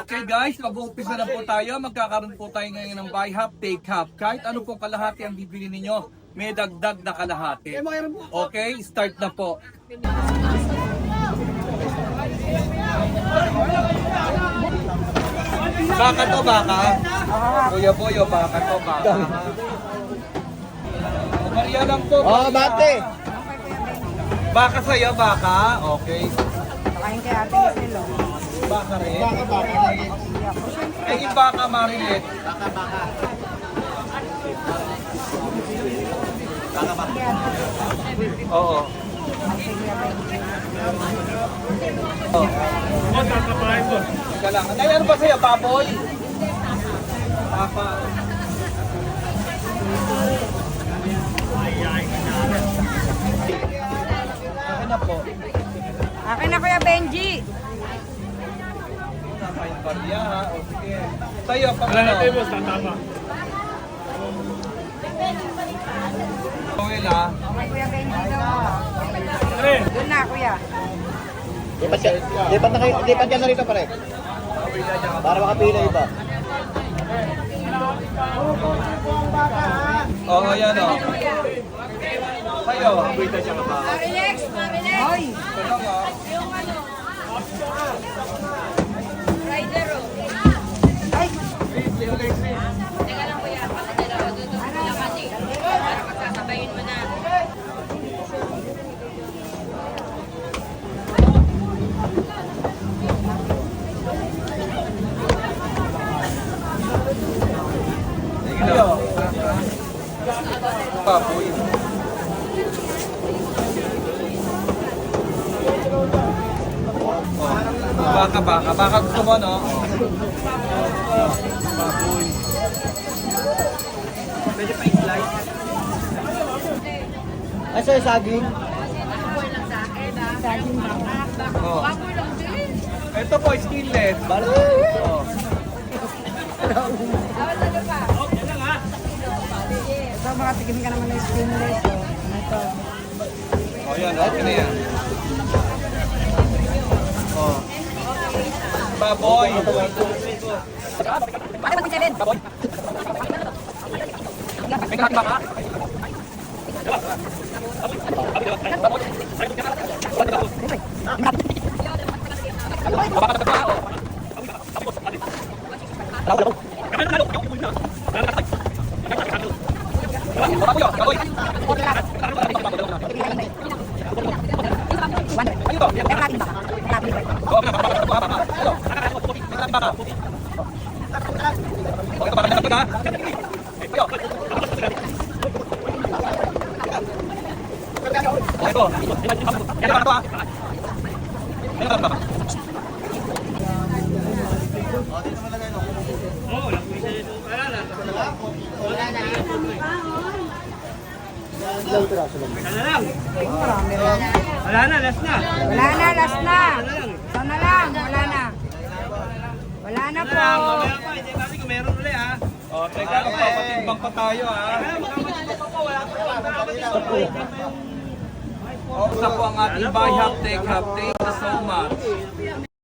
Okay guys, mag-uumpisa na po tayo. Magkakaroon po tayo ngayon ng buy half, take half. Kahit ano pong kalahati ang bibili ninyo, may dagdag na kalahati. Okay, start na po. Baka to, baka. Kuya Boyo, baka to, baka. Maria lang po. Oh, bate. Baka sa'yo, baka. Okay. Kain kay Ate Giselo. Baka rin. Baka. Eh, yung baka, Marilet. Oo. Oh. Teka lang. Nay, ano ba sa'yo, baboy? Papa. Akin na po. Akin na Kuya Benji. Tama yung barya, ha? O, sige. Sa'yo, pang ano? Okay na. Okay Kuya Benji daw. Doon na Kuya. Lipat ka na rito pare. Para makapila iba. Oo, yan o. Sa'yo. Marilex, Marilex. Hoy. Ito mo. Yung ano. Rider o. Ay. Teka lang kuya, pakadala ko doon sa lakas eh. Para magkakabayin mo na. Sa'yo. Baboy. Baka gusto mo, no? Baboy. Pwede pa i-slice. Ay, sa'yo saging. Saging baka. Oh. Ito po, skinless. Balo. Oh. Ito mga tigim ka naman ng skinless. Ito. Oh, yan. Okay na yan. Oh. Baboy. Bakit mag-7? Baboy. May kalahati baka. Marami rin. Wala na, last na. Wala na, last na. Sana lang, wala na. Wala na po. Oh, teka, papatimbang pa tayo, ha? Oh, isa po ang ating buy half, take half. Thank you so much.